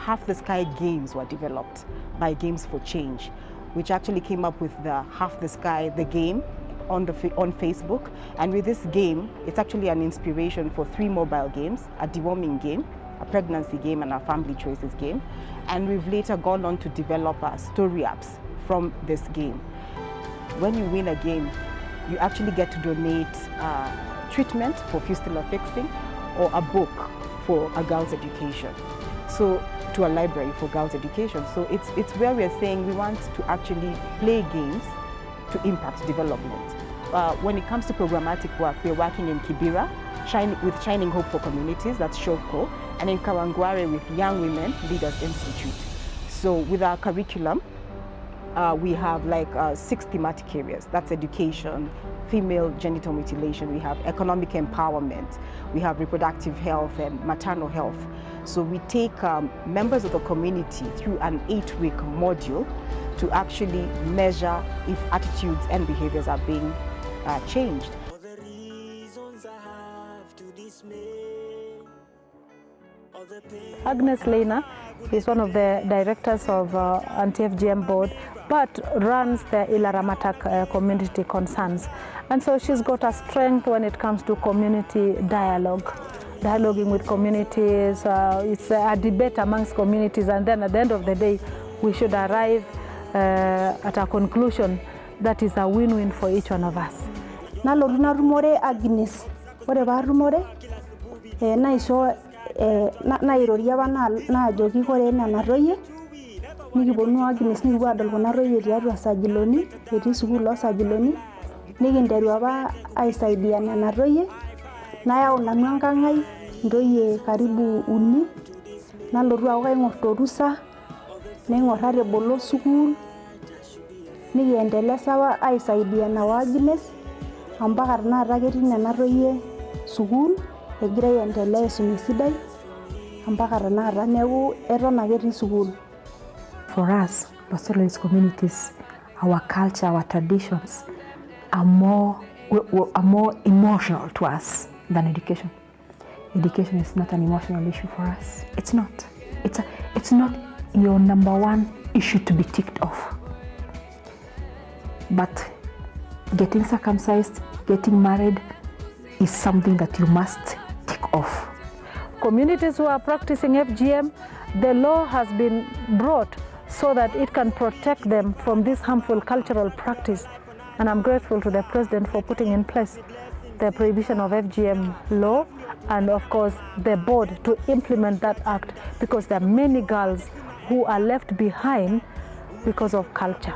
Half the Sky games were developed by Games for Change, which actually came up with the Half the Sky, the game, on Facebook. And with this game, it's actually an inspiration for 3 mobile games: a deworming game, a pregnancy game, and a family choices game. And we've later gone on to develop story apps from this game. When you win a game, you actually get to donate treatment for fistula fixing, or a book for a girl's education. So to a library for girls' education. So it's where we're saying we want to actually play games to impact development. When it comes to programmatic work, we're working in Kibera with Shining Hope for Communities, that's Shovco, and in Kawangware with Young Women Leaders Institute. So with our curriculum, we have like 6 thematic areas. That's education, female genital mutilation, we have economic empowerment, we have reproductive health and maternal health. So we take members of the community through an 8-week module to actually measure if attitudes and behaviors are being changed. Agnes Lena is one of the directors of Anti-FGM board, but runs the Ilaramata community concerns. And so she's got a strength when it comes to community dialoguing with communities. It's a debate amongst communities, and then at the end of the day, we should arrive at a conclusion that is a win-win for each one of us. Naloruna rumore Agnes, whatever rumore, naisho nairoria na joki kore na naroye, nikibonu Agnes nikipuo adol kuna royie tiatua Sajiloni, etii sukuul oSajiloni, nikinteru apa aisaidia nena royie, nayau nanu enkang' ai ntoyie karibu 3, nalotu aaku kaing'orr torusa, naing'orr ate ebolo sukuul, nikiendeleza apa aisaidia na Agnes mpaka tanakata ketii nena royie sukuul, egira aiendelea aisuma esidai mpaka tanakata, neeku eton ake etii sukuul. For us, Pastoralist communities, our culture, our traditions are more emotional to us than education. Education is not an emotional issue for us. It's not. It's not your number 1 issue to be ticked off. But getting circumcised, getting married is something that you must tick off. Communities who are practicing FGM, the law has been brought so that it can protect them from this harmful cultural practice. And I'm grateful to the President for putting in place the prohibition of FGM law, and of course the board to implement that act, because there are many girls who are left behind because of culture.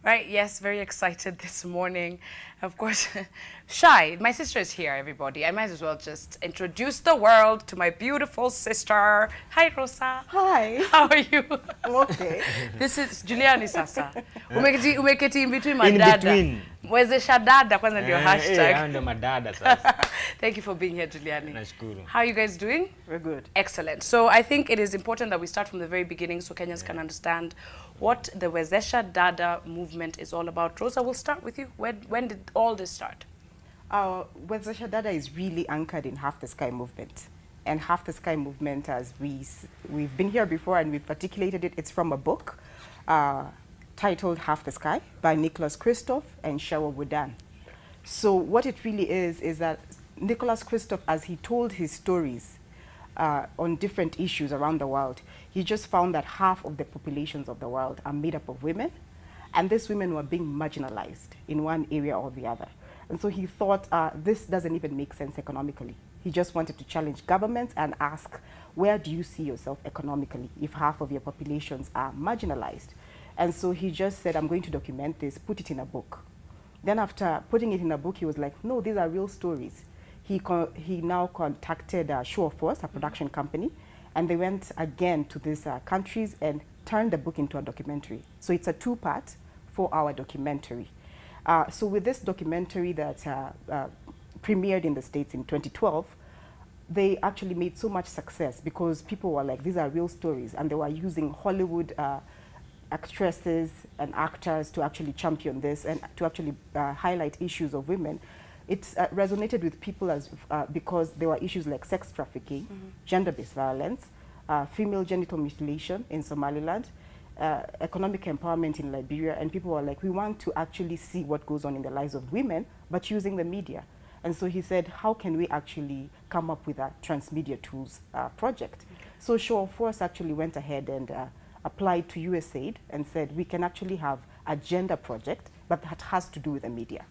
Right, yes, very excited this morning. Of course, shy. My sister is here, everybody. I might as well just introduce the world to my beautiful sister. Hi, Rosa. Hi. How are you? I'm okay. This is Juliani Sasa. Umeketi in between my dada. Between. Wezesha Dada kwanza ndio hashtag. Ndio madada sasa. Thank you for being here, Juliani. Nashukuru. How are you guys doing? We're good. Excellent. So I think it is important that we start from the very beginning so Kenyans can understand what the Wezesha Dada movement is all about. Rosa, we'll start with you. When did all this start? Wezesha Dada is really anchored in Half the Sky movement. And Half the Sky movement, as we've been here before and we've articulated it, it's from a book titled Half the Sky by Kristof and Sheryl WuDunn. So what it really is that Kristof, as he told his stories on different issues around the world, he just found that half of the populations of the world are made up of women, and these women were being marginalized in one area or the other. And so he thought this doesn't even make sense economically. He just wanted to challenge governments and ask, where do you see yourself economically if half of your populations are marginalized? And so he just said, I'm going to document this, put it in a book. Then after putting it in a book, he was like, no, these are real stories. He now contacted Show of Force, a production company, and they went again to these countries and turned the book into a documentary. So it's a 2-part, 4-hour documentary. So with this documentary that premiered in the States in 2012, they actually made so much success because people were like, these are real stories, and they were using Hollywood actresses and actors to actually champion this and to actually highlight issues of women. It resonated with people because there were issues like sex trafficking, gender-based violence, female genital mutilation in Somaliland, economic empowerment in Liberia, and people were like, we want to actually see what goes on in the lives of women, but using the media. And so he said, how can we actually come up with a transmedia tools project? So Show of Force actually went ahead and applied to USAID and said, we can actually have a gender project, but that has to do with the media.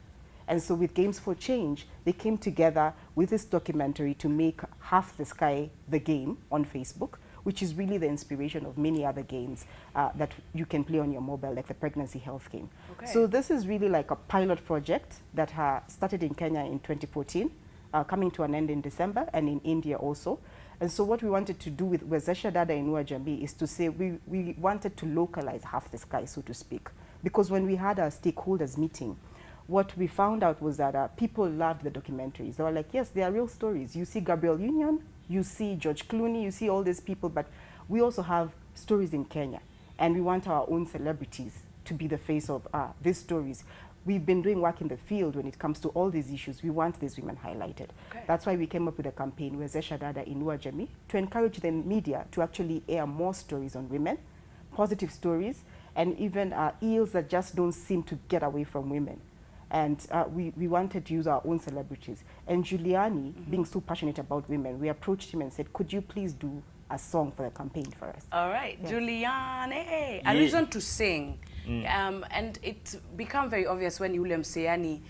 And so with Games for Change, they came together with this documentary to make Half the Sky the game on Facebook, which is really the inspiration of many other games that you can play on your mobile, like the pregnancy health game. Okay. So this is really like a pilot project that started in Kenya in 2014, coming to an end in December, and in India also. And so what we wanted to do with Wezesha Dada Inua Jamii is to say we wanted to localize Half the Sky, so to speak. Because when we had our stakeholders meeting, what we found out was that people loved the documentaries. They were like, yes, they are real stories. You see Gabriel Union, you see George Clooney, you see all these people, but we also have stories in Kenya. And we want our own celebrities to be the face of these stories. We've been doing work in the field when it comes to all these issues. We want these women highlighted. Okay. That's why we came up with a campaign, Wezesha Dada Inua Jamii, to encourage the media to actually air more stories on women, positive stories, and even ills that just don't seem to get away from women. And we wanted to use our own celebrities. And Giuliani, being so passionate about women, we approached him and said, could you please do a song for the campaign for us? All right, yes. Giuliani, a reason to sing. And it's become very obvious when yule mseyani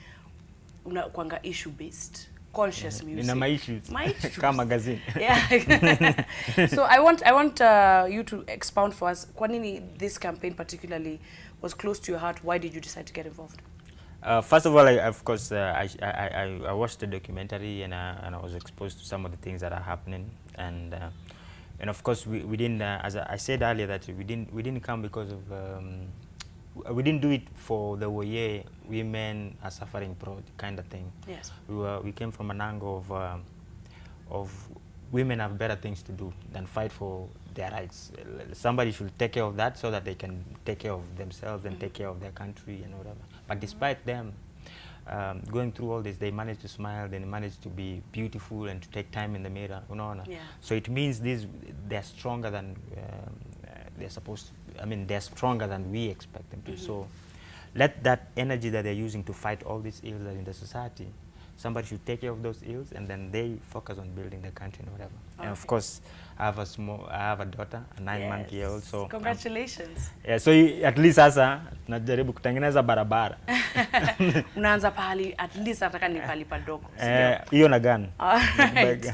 unakuanga issue-based, conscious music. Nina my issues. Kama magazine. Yeah. So I want you to expound for us, kwa nini this campaign particularly was close to your heart? Why did you decide to get involved? First of all, of course, I watched the documentary and I was exposed to some of the things that are happening, and of course we didn't, as I said earlier, that we didn't come because of we didn't do it for the way women are suffering kind of thing. Yes. We came from an angle of women have better things to do than fight for their rights. Somebody should take care of that so that they can take care of themselves and take care of their country and whatever. But despite them going through all this, they managed to smile, they managed to be beautiful and to take time in the mirror. Yeah. So it means they're stronger than they're supposed to. I mean, they're stronger than we expect them to. So let that energy that they're using to fight all these ills that are in the society, somebody should take care of those ills, and then they focus on building the country and whatever. Okay. And of course, I have a daughter, a 9-month-old. So congratulations. Yeah, so at least sasa najaribu kutengeneza barabara. Unaanza pahali at least nataka ni pahali padogo. Hiyo na gani. Right.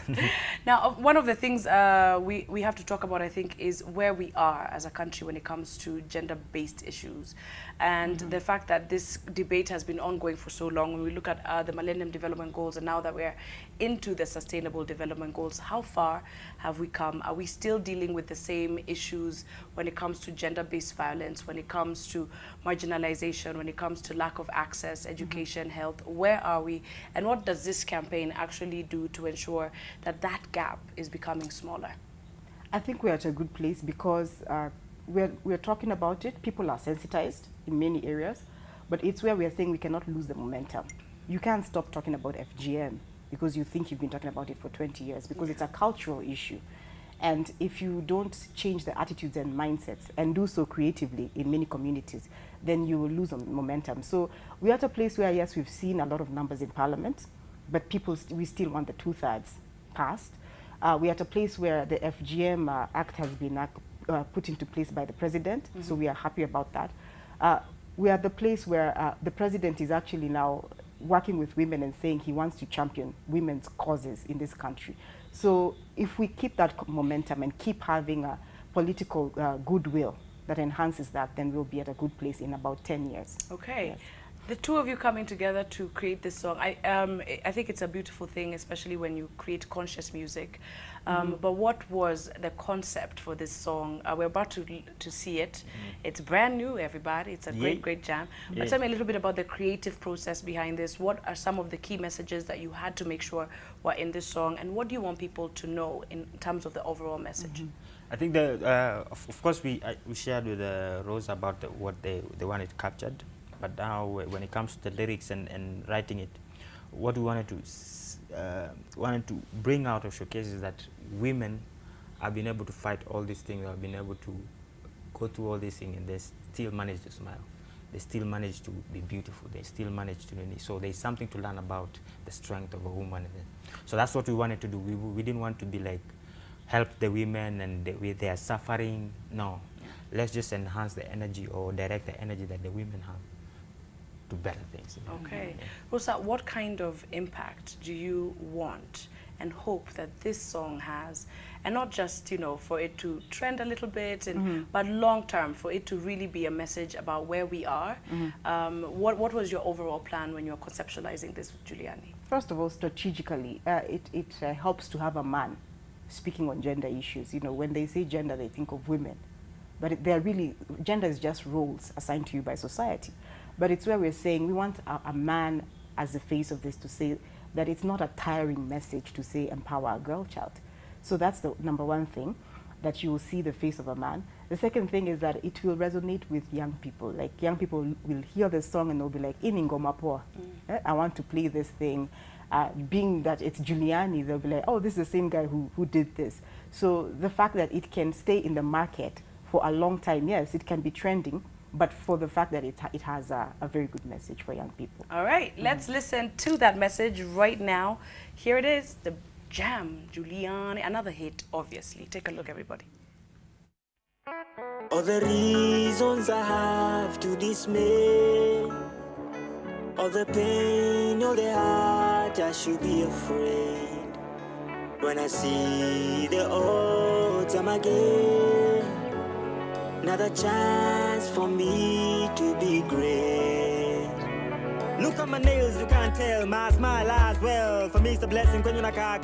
Now, one of the things we have to talk about, I think, is where we are as a country when it comes to gender-based issues, and the fact that this debate has been ongoing for so long. When we look at the Millennium Development Goals, and now that we're into the Sustainable Development Goals, how far have we come? Are we still dealing with the same issues when it comes to gender-based violence, when it comes to marginalization, when it comes to lack of access, education, health? Where are we? And what does this campaign actually do to ensure that that gap is becoming smaller? I think we're at a good place because we're talking about it. People are sensitized in many areas, but it's where we're saying we cannot lose the momentum. You can't stop talking about FGM because you think you've been talking about it for 20 years, because it's a cultural issue. And if you don't change the attitudes and mindsets and do so creatively in many communities, then you will lose momentum. So we're at a place where, yes, we've seen a lot of numbers in Parliament, but we still want the 2/3 passed. We're at a place where the FGM Act has been put into place by the President, so we are happy about that. We are at the place where the President is actually now working with women and saying he wants to champion women's causes in this country. So if we keep that momentum and keep having a political goodwill that enhances that, then we'll be at a good place in about 10 years. Okay. Yes. The two of you coming together to create this song, I think it's a beautiful thing, especially when you create conscious music. But what was the concept for this song? We're about to see it. It's brand new, everybody. It's a great jam. But tell me a little bit about the creative process behind this. What are some of the key messages that you had to make sure were in this song? And what do you want people to know in terms of the overall message? I think of course we shared with Rose about what they wanted captured, but now when it comes to the lyrics and writing it, what we wanted to bring out or showcase is that women have been able to fight all these things, have been able to go through all these things, and they still manage to smile. They still manage to be beautiful. They still manage to, so there's something to learn about the strength of a woman. So that's what we wanted to do. We didn't want to be like, help the women and they are suffering. No, let's just enhance the energy or direct the energy that the women have to better things. Okay. Yeah. Rosa, what kind of impact do you want and hope that this song has? And not just, for it to trend a little bit, but long term, for it to really be a message about where we are. What was your overall plan when you were conceptualizing this with Juliani? First of all, strategically, it helps to have a man speaking on gender issues. When they say gender, they think of women. But they're really, gender is just roles assigned to you by society. But it's where we're saying we want a man as the face of this to say that it's not a tiring message to say empower a girl child. So that's the number one thing, that you will see the face of a man. The second thing is that it will resonate with young people. Like, young people will hear the song and they'll be like, "Iningoma poa, I want to play this thing." Being that it's Juliani, they'll be like, "Oh, this is the same guy who did this." So the fact that it can stay in the market for a long time, yes, it can be trending, but for the fact that it has a very good message for young people. All right, let's listen to that message right now. Here it is, the Jam, Juliani, another hit, obviously. Take a look, everybody. All the reasons I have to dismay, all the pain, all the heart, I should be afraid. When I see the odds, I'm again. Another chance for me to be great. Look at my nails, you can't tell. My smile as well. For me it's a blessing when you naka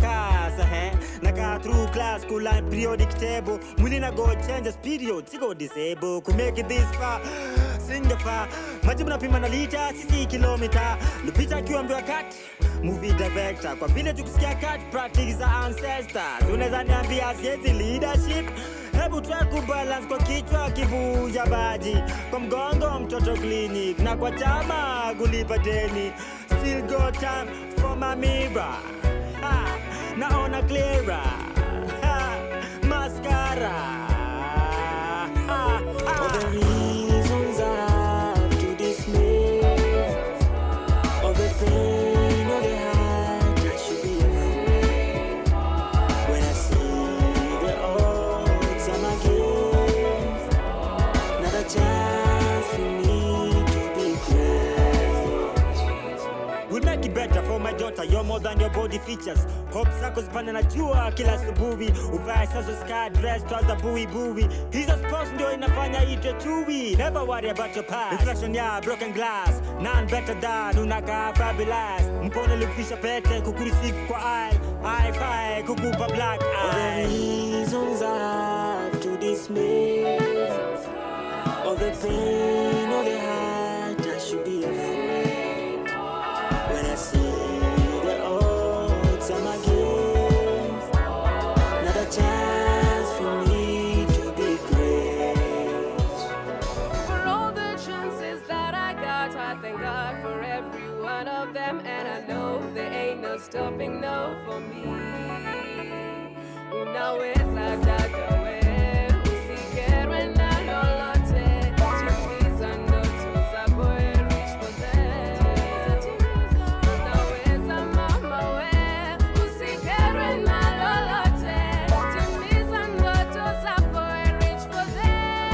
naka through class, school line periodic table. Mwili na go change as period, si go disable. Could make it this far, sing the far. Majibu na pima na lita, sisi kilomita. Lupita kiwa cut, movie director. Kwa vile tukisikia cut, practice the ancestors. Unaweza niambia siezi leadership. Hebu try kubalance kwa kichwa kibuja baji. Kwa mgongo mtoto clinic. Na kwa chama kulipa deni. Still got time for my mirror. Naona clearer. Mascara. All the reasons I have to dismay, all the pain, all the heart, I should be afraid. When I see the odds I'm against, not a chance for me to be great. We'll make it better for my daughter. You're more than your body features. Hope zako zipande na jua kila asubuhi. Uvae sasa sky dress twaza bui bui. Hizo sports ndio inafanya itwe chui. Never worry about your past. Reflection ya broken glass. None better than unakaa fabulous. Mkono lifisha pete kukurisifu kwa aisle. Hi-fi kukupa black eye. All the reasons I have to dismay, all the pain, all the heart, I should be afraid. When I see the odds I'm against, not a chance for me to be great. For all the chances that I got, I thank God for every one of them. And I know there ain't no stopping no for me. Unaweza dada we, usikere na lolote. Timiza ndoto zako and reach for them. Unaweza mama we, usikere na lolote. Timiza ndoto zako and reach for them.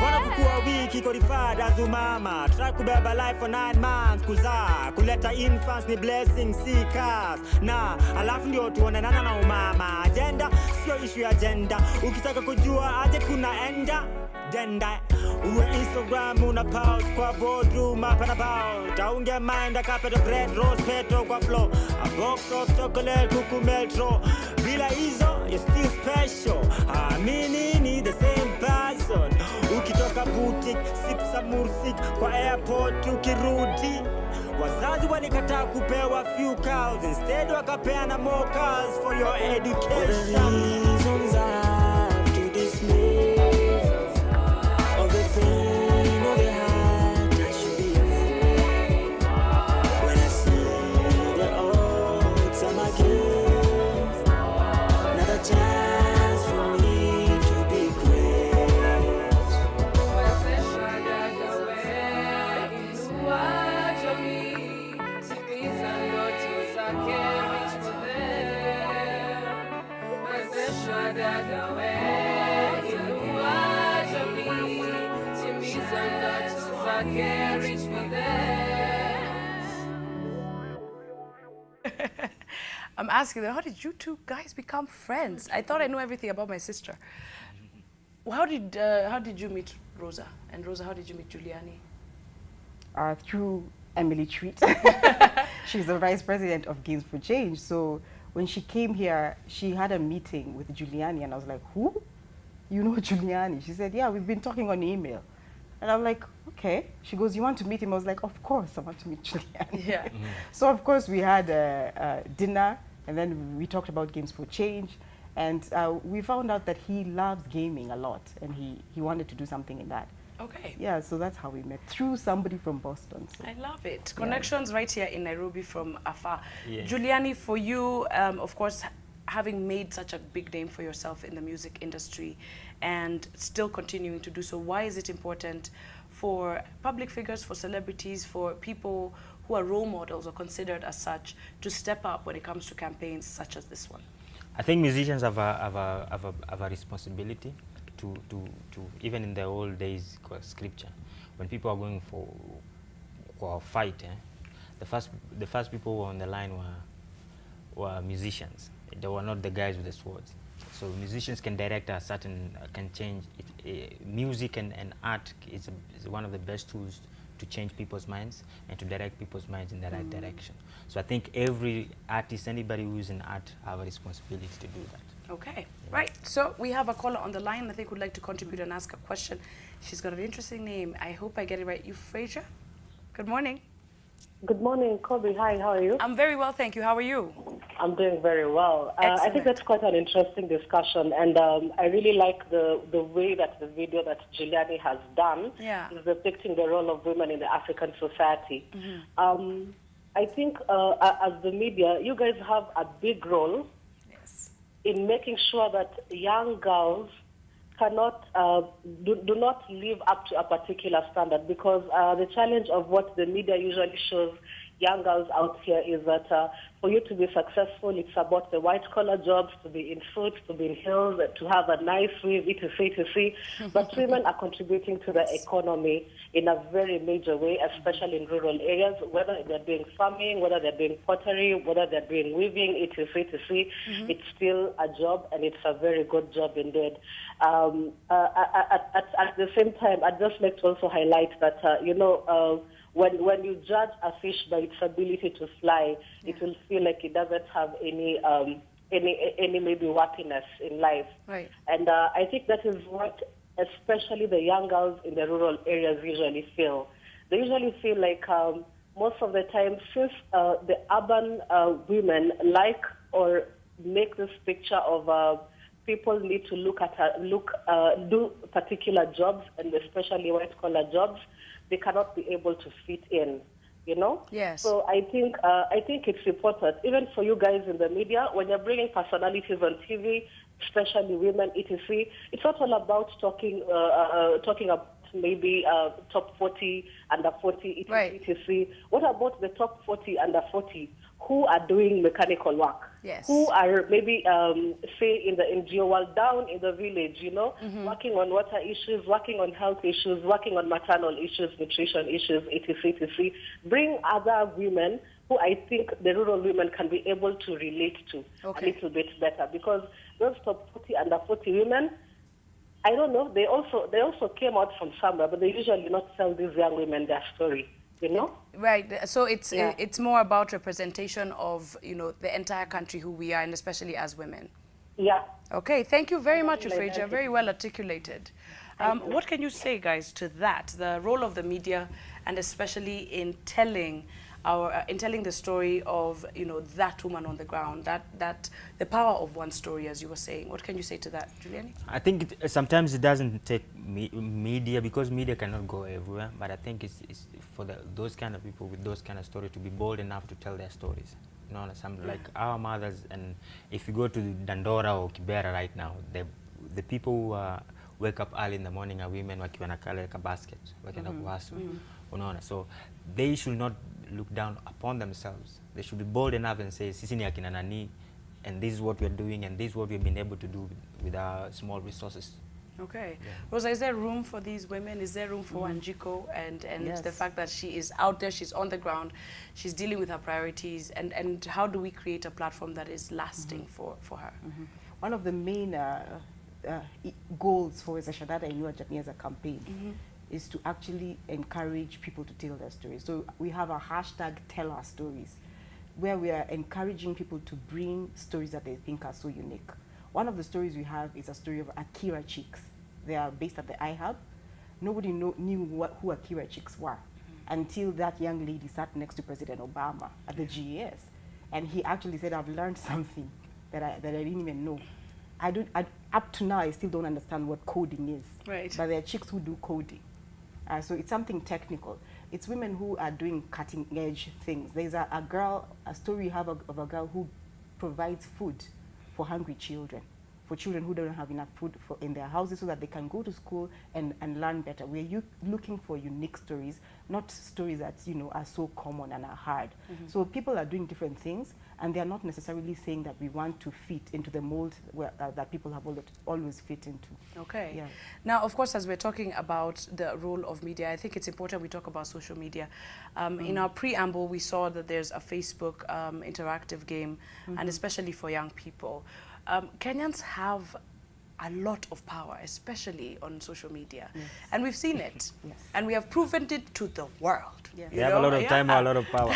Bwana kukua wiki qualified as umama. Try kubeba life for 9 months kuzaa. Kuleta infants ni blessing si cars. Na alafu ndio tuonanana na umama. Agenda sio issue ya agenda. Ukitaka kujua aje kuna enda denda. Uwe Instagram una post kwa boardroom up and about. Aunge mind a carpet of red rose petal kwa flow. A box of chocolate kuku metro. Bila hizo you're still special. Amini ni the same person. Ukitoka boutique sip some mursik kwa airport ukirudi. Wazazi Wazazi walikataa kupewa few cows, instead wakapeana more cows for your education. All the reasons I have to dismay, all the pain, all the heart, I should be afraid. When I see the odds I'm against, another chance for me to be great. Wezesha Dada Inua Jamii, timiza ndoto zake, reach for them. Wezesha Dada Inua Jamii, timiza ndoto zake, reach for them. I'm asking them, how did you two guys become friends? I thought I knew everything about my sister. How did you meet Rosa? And Rosa, how did you meet Juliani? Through Emily Treat. She's the vice president of Games for Change. So when she came here, she had a meeting with Juliani, and I was like, who? You know Juliani? She said, yeah, we've been talking on email. And I'm like, okay. She goes, you want to meet him? I was like, of course, I want to meet Juliani. Yeah. So of course we had dinner, and then we talked about Games for Change. And we found out that he loves gaming a lot, and he wanted to do something in that. Okay. Yeah, so that's how we met, through somebody from Boston. So. I love it. Connections right here in Nairobi from afar. Yeah. Juliani, for you, of course, having made such a big name for yourself in the music industry and still continuing to do so, why is it important for public figures, for celebrities, for people who are role models or considered as such to step up when it comes to campaigns such as this one? I think musicians have a responsibility to even in the old days scripture, when people are going for a fight, the first people who were on the line were musicians. They were not the guys with the swords. So musicians can direct a certain, can change it. Music and art is one of the best tools to change people's minds and to direct people's minds in the right direction. So I think every artist, anybody who's in art, have a responsibility to do that. Okay, right. So we have a caller on the line, I think would like to contribute and ask a question. She's got an interesting name. I hope I get it right. Euphrasia? Good morning. Good morning, Kobe. Hi, how are you? I'm very well, thank you. How are you? I'm doing very well. I Excellent. think that's quite an interesting discussion, and I really like the way that the video that Juliani has done is depicting the role of women in the African society. I think as the media, you guys have a big role in making sure that young girls cannot do not live up to a particular standard, because the challenge of what the media usually shows young girls out here is that for you to be successful, it's about the white-collar jobs, to be in suits, to be in heels, to have a nice weave, etc. But women are contributing to the economy in a very major way, especially in rural areas, whether they're doing farming, whether they're doing pottery, whether they're doing weaving, etc. It's still a job, and it's a very good job indeed. At the same time, I'd just like to also highlight that, when you judge a fish by its ability to fly, it will feel like it doesn't have any maybe worthiness in life. Right. And I think that is what especially the young girls in the rural areas usually feel. They usually feel like most of the time, since the urban women like or make this picture of people need to do particular jobs, and especially white-collar jobs, they cannot be able to fit in, Yes. So I think it's important, even for you guys in the media, when you're bringing personalities on TV, especially women, etc. It's not all about talking about maybe top 40, under 40, etc. What about the top 40, under 40, who are doing mechanical work? Yes. Who are maybe, say, in the NGO world, down in the village, working on water issues, working on health issues, working on maternal issues, nutrition issues, etc. Bring other women who I think the rural women can be able to relate to a little bit better, because those top 40, under 40 women, I don't know, they also came out from somewhere, but they usually not tell these young women their story. Right. So it's more about representation of the entire country, who we are, and especially as women. Yeah. Okay. Thank you very much, Euphrasia. Very well articulated. What can you say, guys, to that? The role of the media, and especially in telling in telling the story of, you know, that woman on the ground, that the power of one story, as you were saying. What can you say to that, Juliani? I think sometimes it doesn't take media, because media cannot go everywhere, but I think it's for those kind of people with those kind of stories to be bold enough to tell their stories. You know, like our mothers, and if you go to Dandora or Kibera right now, the people who wake up early in the morning are women wakiwa na kale ka basket, wakienda kuhasu. Unaona, so they should not look down upon themselves. They should be bold enough and say, sisi ni akina nani, and this is what we're doing, and this is what we've been able to do with our small resources. Okay. Yeah. Rosa, is there room for these women? Is there room for Wanjiko and yes. the fact that she is out there, she's on the ground, she's dealing with her priorities, and how do we create a platform that is lasting for her? One of the main goals for Wezesha Dada Inua Jamii as a campaign is to actually encourage people to tell their stories. So we have a hashtag Tell Our Stories, where we are encouraging people to bring stories that they think are so unique. One of the stories we have is a story of Akira Chicks. They are based at the iHub. Nobody knew who Akira Chicks were until that young lady sat next to President Obama at the GES. And he actually said, I've learned something that I didn't even know. Up to now, I still don't understand what coding is. Right. But there are chicks who do coding. So it's something technical. It's women who are doing cutting edge things. There's a story you have of a girl who provides food for hungry children, for children who don't have enough food in their houses, so that they can go to school and learn better. We're looking for unique stories, not stories that, you know, are so common and are hard. So people are doing different things, and they're not necessarily saying that we want to fit into the mold that people have always fit into. Okay. Yeah. Now, of course, as we're talking about the role of media, I think it's important we talk about social media. In our preamble, we saw that there's a Facebook interactive game, and especially for young people. Kenyans have a lot of power, especially on social media. Yes. And we've seen it. Yes. And we have proven it to the world. Yes. They have a lot of time or a lot of power.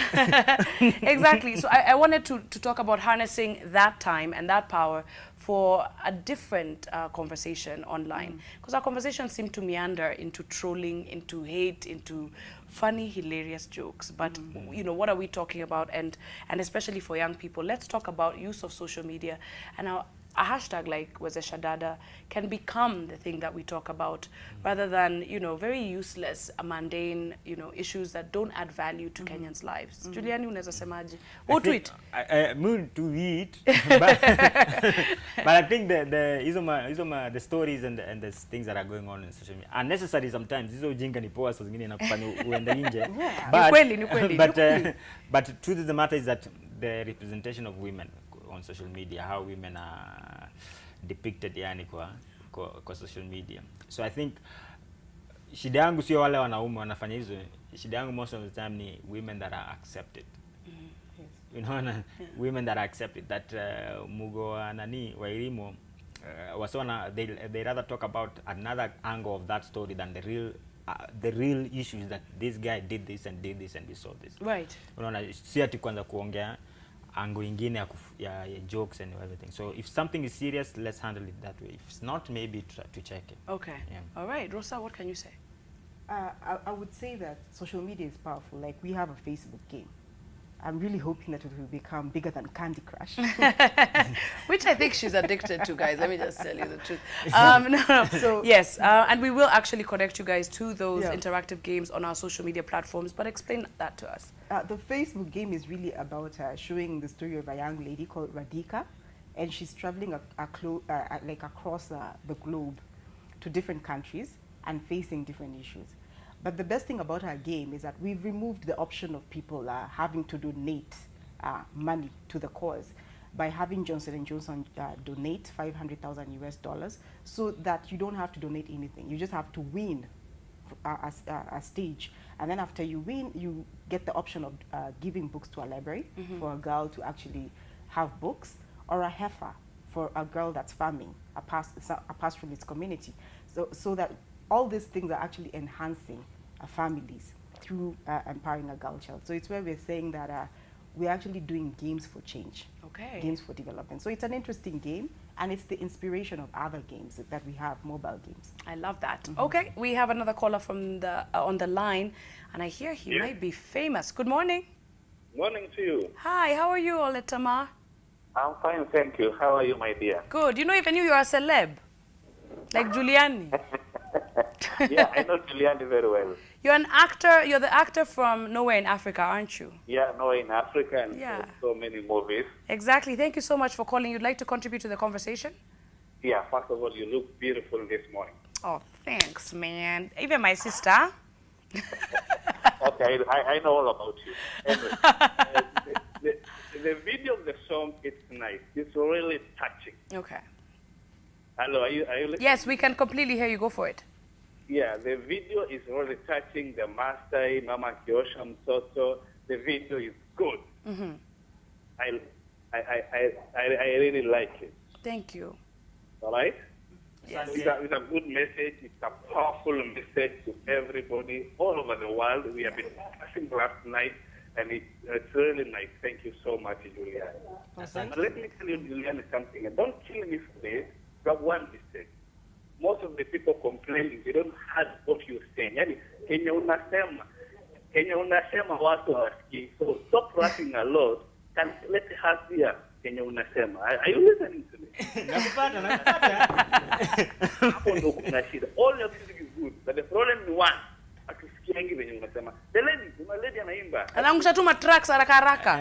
Exactly. So I wanted to talk about harnessing that time and that power for a different conversation online. Because our conversations seem to meander into trolling, into hate, into funny, hilarious jokes. But, you know, what are we talking about? And especially for young people, let's talk about use of social media and how a hashtag like Wezesha Dada can become the thing that we talk about, rather than, you know, very useless, mundane, you know, issues that don't add value to Kenyans' lives. Juliani, unaweza semaje? Who tweet? I moved to it, but I think the stories and the things that are going on in social media are necessary sometimes. Hizo ujinga ni poa, saa zingine inakufanya uende nje. But truth of the matter is that the representation of women on social media, how women are depicted yani kwa social media. So I think shida yangu sio wale wanaume wanafanya hizo. Shida yangu most of the time ni women that are accepted. You know, women that are accepted, that Mugo nani Wairimo wasona, they rather talk about another angle of that story than the real issues, that this guy did this and we saw this. Right. Unaona, si ati kwanza kuongea angle ingine ya jokes and everything. So if something is serious, let's handle it that way. If it's not, maybe to check it. Okay. Yeah. All right. Rosa, what can you say? I would say that social media is powerful. Like, we have a Facebook game. I'm really hoping that it will become bigger than Candy Crush. Which I think she's addicted to, guys. Let me just tell you the truth. No. So, yes, and we will actually connect you guys to those interactive games on our social media platforms. But explain that to us. The Facebook game is really about showing the story of a young lady called Radhika, and she's traveling across the globe to different countries and facing different issues. But the best thing about our game is that we've removed the option of people having to donate money to the cause by having Johnson & Johnson donate $500,000 so that you don't have to donate anything. You just have to win a stage. And then after you win, you get the option of giving books to a library for a girl to actually have books, or a heifer for a girl that's farming, a pastoralist community. So that all these things are actually enhancing families through empowering a girl child. So it's where we're saying that we're actually doing games for change, games for development. So it's an interesting game, and it's the inspiration of other games that we have, mobile games. I love that. Okay, we have another caller from on the line, and I hear he might be famous. Good morning. Morning to you. Hi, how are you, Oletama? I'm fine, thank you. How are you, my dear? Good. You know, even you're a celeb. Like Giuliani. Yeah, I know Giuliani very well. You're an actor. You're the actor from Nowhere in Africa, aren't you? Yeah, no, in Africa and Yeah. so many movies. Exactly. Thank you so much for calling. You'd like to contribute to the conversation? Yeah, first of all, you look beautiful this morning. Oh, thanks, man. Even my sister. Okay, I know all about you. Anyway, the video of the song, it's nice. It's really touching. Okay. Hello, are you listening? Yes, we can completely hear you. Go for it. Yeah, the video is really touching. The master, Mama Kiosha Mtoto, the video is good. Mm-hmm. I really like it. Thank you. All right? Yes. It's a good message. It's a powerful message to everybody all over the world. We have been discussing last night, and it's really nice. Thank you so much, Juliana. Let me tell you, Juliana, something. And don't kill me for this. You have one mistake. Most of the people complaining, they don't have what you're saying. Yani, Kenya unasema watu hawasikii. So stop rushing a lot. Let us hear Kenya unasema. Are you listening to me? Nakupata. Hapo ndo kuna shida. All your music is good, but the problem is one. Akisikiangi venye unasema. The lady anaimba. Anaangusha tu matracks haraka haraka.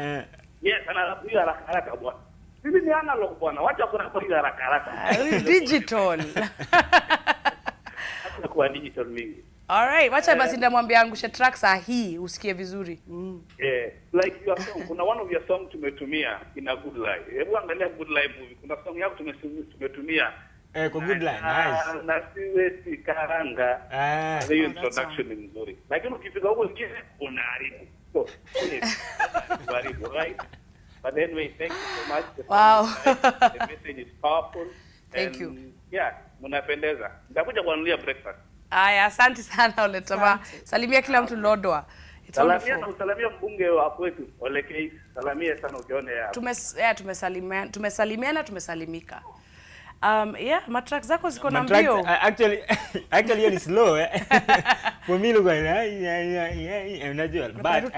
Yes, anapiga haraka haraka bwana. Sisi ni analog bwana. Wacha kuna kupiga haraka haraka. Digital. Hakuna kwa digital mingi. All right, wacha basi ndamwambia angushe tracks hii usikie vizuri. Like your song, kuna one of your song tumetumia in a good life. Hebu angalia good life movie. Kuna song yako tumetumia kwa good life. Nice. Na siwezi karanga. The introduction is nzuri. Lakini ukifika huko nje unaharibu. So, unaharibu, right? But anyway, thank you so much. Wow. The message is powerful. Thank you. Yeah, mnapendeza. Nitakuja kuanulia breakfast. Aya, asante sana Oletama. Salimia kila mtu Lodwa. It's wonderful. Salamia mbunge wa kwetu Olekei. Salamia sana ukione hapo. Tumesalimika. Yeah, matrack zako ziko na mbio. Actually it's slow. For me look like unajua. But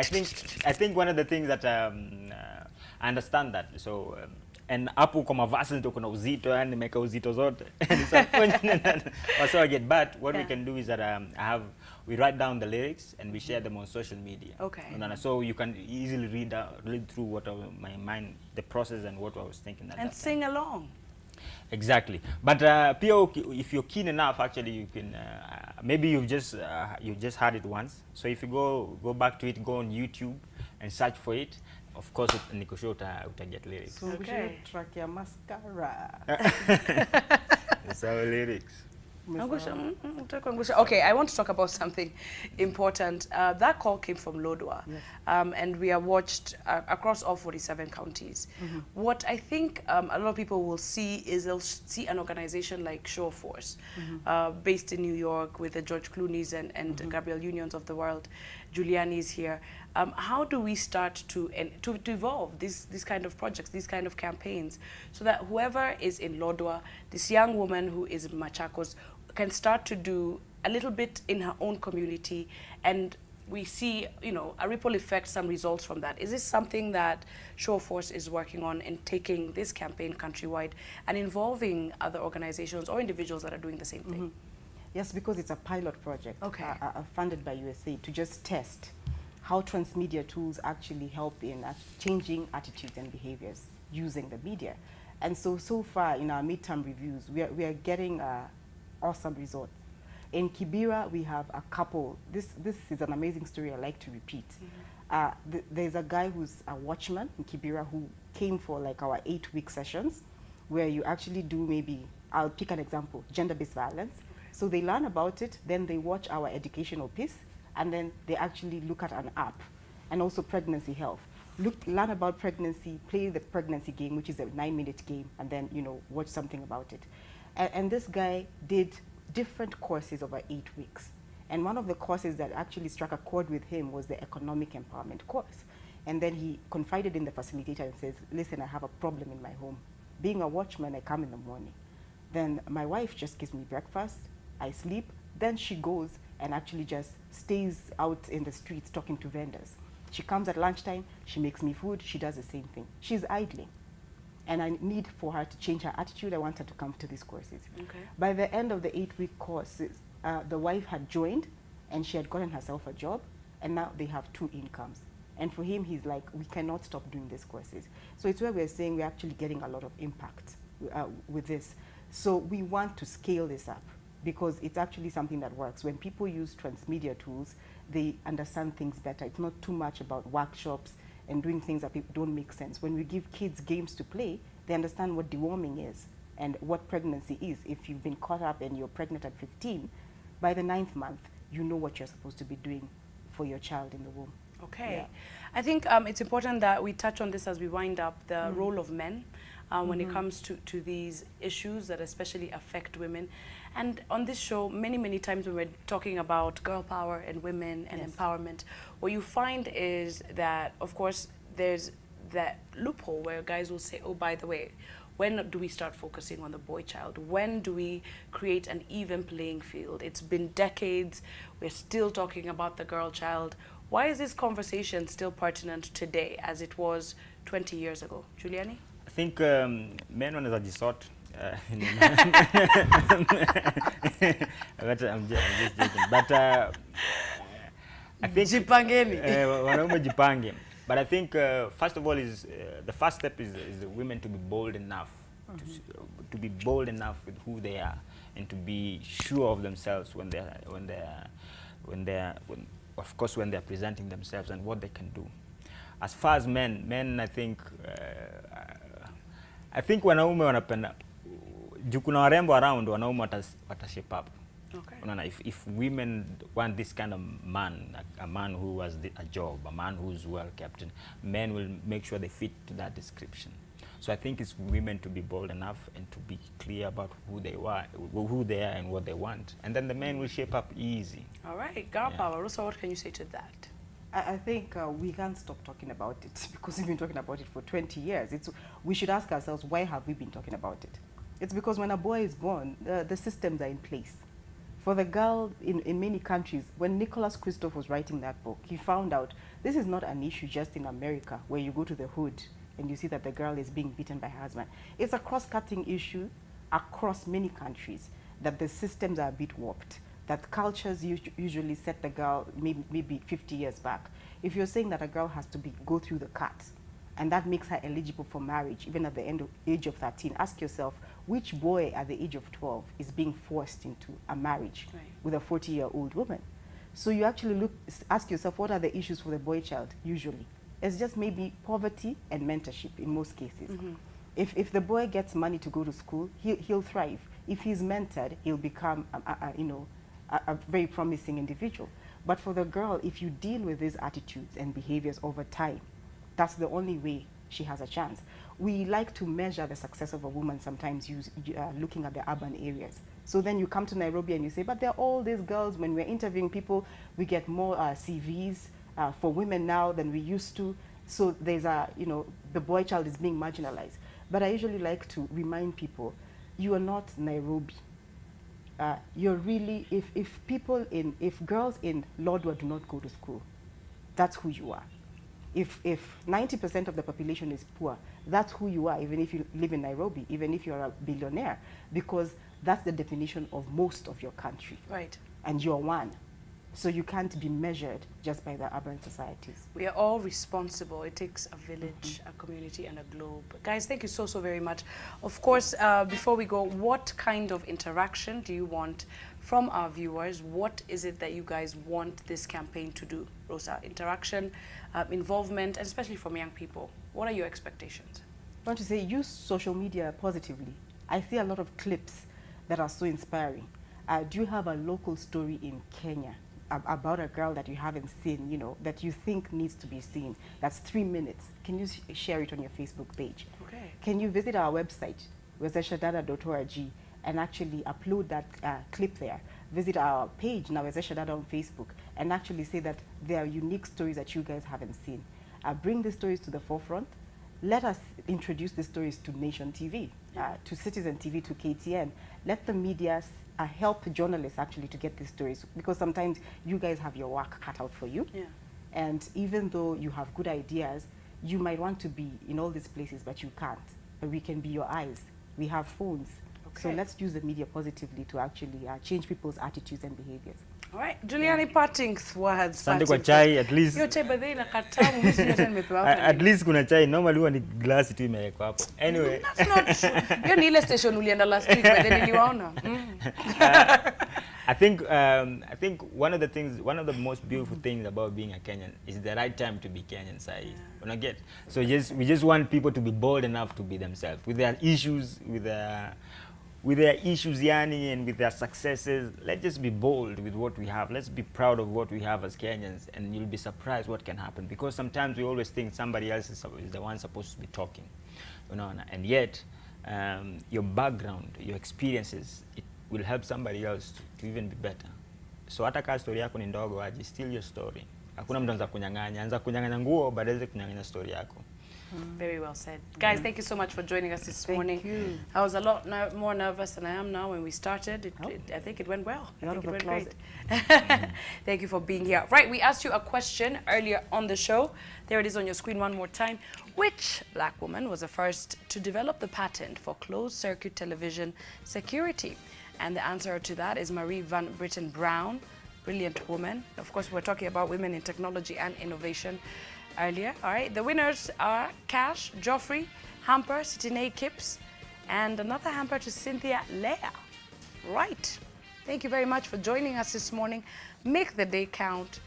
I think one of the things that I understand that. So and hapo kwa mavasi ndio kuna uzito, yani nimeka uzito zote. So I get, but what we can do is that we write down the lyrics and we share them on social media. Okay. So you can easily read through what my mind, the process and what I was thinking. And sing along. Exactly. But if you're keen enough, actually, you can. Maybe you just heard it once. So if you go back to it, go on YouTube and search for it. Of course, Nikosho get lyrics. Okay. Track ya mascara. That's our lyrics. Okay, I want to talk about something important. That call came from Lodwa, yes. And we are watched across all 47 counties. Mm-hmm. What I think a lot of people will see is they'll see an organization like Show Force, mm-hmm. Based in New York with the George Clooney's and mm-hmm. Gabriel Unions of the world. Giuliani is here. How do we start to evolve these kind of projects, these kind of campaigns, so that whoever is in Lodwa, this young woman who is in Machakos, can start to do a little bit in her own community, and we see, a ripple effect, some results from that. Is this something that Show Force is working on in taking this campaign countrywide and involving other organizations or individuals that are doing the same thing? Mm-hmm. Yes, because it's a pilot project, okay. Funded by USAID to just test how transmedia tools actually help in changing attitudes and behaviors using the media. And so far in our midterm reviews, we are getting awesome results. In Kibera, we have a couple. This is an amazing story I like to repeat. Mm-hmm. There's a guy who's a watchman in Kibera who came for like our 8-week sessions, where you actually do maybe, I'll pick an example, gender-based violence. So they learn about it, then they watch our educational piece, and then they actually look at an app, and also pregnancy health. Learn about pregnancy, play the pregnancy game, which is a 9-minute game, and then watch something about it. And this guy did different courses over 8 weeks. And one of the courses that actually struck a chord with him was the economic empowerment course. And then he confided in the facilitator and says, listen, I have a problem in my home. Being a watchman, I come in the morning. Then my wife just gives me breakfast, I sleep, then she goes and actually just stays out in the streets talking to vendors. She comes at lunchtime, she makes me food, she does the same thing. She's idling. And I need for her to change her attitude. I want her to come to these courses. Okay. By the end of the 8-week courses, the wife had joined and she had gotten herself a job, and now they have 2 incomes. And for him, he's like, we cannot stop doing these courses. So it's where we're saying we're actually getting a lot of impact with this. So we want to scale this up because it's actually something that works. When people use transmedia tools, they understand things better. It's not too much about workshops and doing things that people don't make sense. When we give kids games to play, they understand what deworming is and what pregnancy is. If you've been caught up and you're pregnant at 15, by the 9th month, you know what you're supposed to be doing for your child in the womb. Okay. Yeah. I think it's important that we touch on this as we wind up, the role of men when it comes to these issues that especially affect women. And on this show, many times when we're talking about girl power and women and empowerment, what you find is that, of course, there's that loophole where guys will say, oh, by the way, when do we start focusing on the boy child? When do we create an even playing field? It's been decades. We're still talking about the girl child. Why is this conversation still pertinent today as it was 20 years ago? Juliani? I think men wanaweza jisort. But I'm just joking. But I think wanaume jipange. But I think first of all is the first step is the women to be bold enough to be bold enough with who they are and to be sure of themselves when of course when they're presenting themselves and what they can do. As far as men I think wanaume wanapenda juu kuna warembo around, wanaume watashape up. Okay. If women want this kind of man, a man who has a job, a man who's well kept, men will make sure they fit to that description. So I think it's women to be bold enough and to be clear about who they are and what they want, and then the men will shape up easy. All right, girl power. Rosa, what can you say to that? I think we can't stop talking about it because we've been talking about it for 20 years. We should ask ourselves, why have we been talking about it? It's because when a boy is born, the systems are in place. For the girl in many countries, when Kristof was writing that book, he found out this is not an issue just in America where you go to the hood and you see that the girl is being beaten by her husband. It's a cross-cutting issue across many countries, that the systems are a bit warped, that cultures usually set the girl maybe 50 years back. If you're saying that a girl has to go through the cut, and that makes her eligible for marriage, even at the age of 13, ask yourself, which boy at the age of 12 is being forced into a marriage with a 40-year-old woman? So you actually ask yourself, what are the issues for the boy child usually? It's just maybe poverty and mentorship in most cases. If the boy gets money to go to school, he'll thrive. If he's mentored, he'll become a very promising individual. But for the girl, if you deal with these attitudes and behaviors over time, that's the only way she has a chance. We like to measure the success of a woman sometimes looking at the urban areas. So then you come to Nairobi and you say, but there are all these girls. When we're interviewing people, we get more CVs for women now than we used to. So there's the boy child is being marginalized. But I usually like to remind people, you are not Nairobi. You're really, if girls in Lodwar do not go to school, that's who you are. If 90% of the population is poor, that's who you are, even if you live in Nairobi, even if you're a billionaire, because that's the definition of most of your country. Right. And you're one. So you can't be measured just by the urban societies. We are all responsible. It takes a village, a community, and a globe. Guys, thank you so very much. Of course, before we go, what kind of interaction do you want from our viewers? What is it that you guys want this campaign to do? Rosa, interaction, involvement, and especially from young people. What are your expectations? I want to say use social media positively. I see a lot of clips that are so inspiring. Do you have a local story in Kenya about a girl that you haven't seen, that you think needs to be seen? That's 3 minutes. Can you share it on your Facebook page? Okay. Can you visit our website, wezeshadada.org, and actually upload that clip there? Visit our page now, Wezesha Dada on Facebook, and actually say that there are unique stories that you guys haven't seen. Bring the stories to the forefront. Let us introduce the stories to Nation TV, to Citizen TV, to KTN. Let the media help journalists actually to get these stories, because sometimes you guys have your work cut out for you. Yeah. And even though you have good ideas, you might want to be in all these places, but you can't. But we can be your eyes. We have phones. So let's use the media positively to actually change people's attitudes and behaviors. All right, Juliani, parting words. Asante kwa chai, at least. Yo chai badhi na katamu, mimi hata nimepewa hapa. At least kuna chai, normally huwa ni glasi tu imewekwa hapo. Anyway. That's not true. Yo ni ile station ulienda last week, but then niliwaona. I think one of the most beautiful things about being a Kenyan is the right time to be Kenyan, Sai. When I get so we just want people to be bold enough to be themselves with their issues, with their issues, yani, and with their successes. Let's just be bold with what we have. Let's be proud of what we have as Kenyans, and you'll be surprised what can happen. Because sometimes we always think somebody else is the one supposed to be talking, you know, and yet your background, your experiences, it will help somebody else to even be better. So hata kama story yako ni ndogo aje, still your story. Hakuna mtu anza kunyang'anya, anza kunyang'anya nguo badala ya kunyang'anya story yako. Very well said. Guys, thank you so much for joining us this morning. I was a lot more nervous than I am now when we started. I think it went well. I think it went great. Thank you for being here. Right, we asked you a question earlier on the show. There it is on your screen one more time. Which black woman was the first to develop the patent for closed-circuit television security? And the answer to that is Marie Van Britten Brown, brilliant woman. Of course, we're talking about women in technology and innovation earlier. All right, the winners are Cash, Joffrey, Hamper, Sitine Kips, and another hamper to Cynthia Leah. Right. Thank you very much for joining us this morning. Make the day count.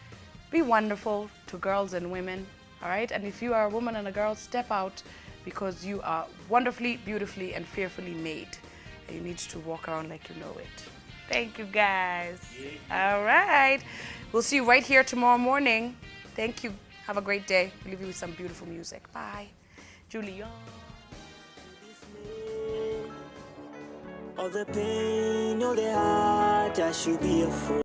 Be wonderful to girls and women. All right, and if you are a woman and a girl, step out because you are wonderfully, beautifully, and fearfully made. You need to walk around like you know it. Thank you, guys. All right. We'll see you right here tomorrow morning. Thank you. Have a great day. We'll leave you with some beautiful music. Bye. Julian. All the pain, all the heart, I should be afraid.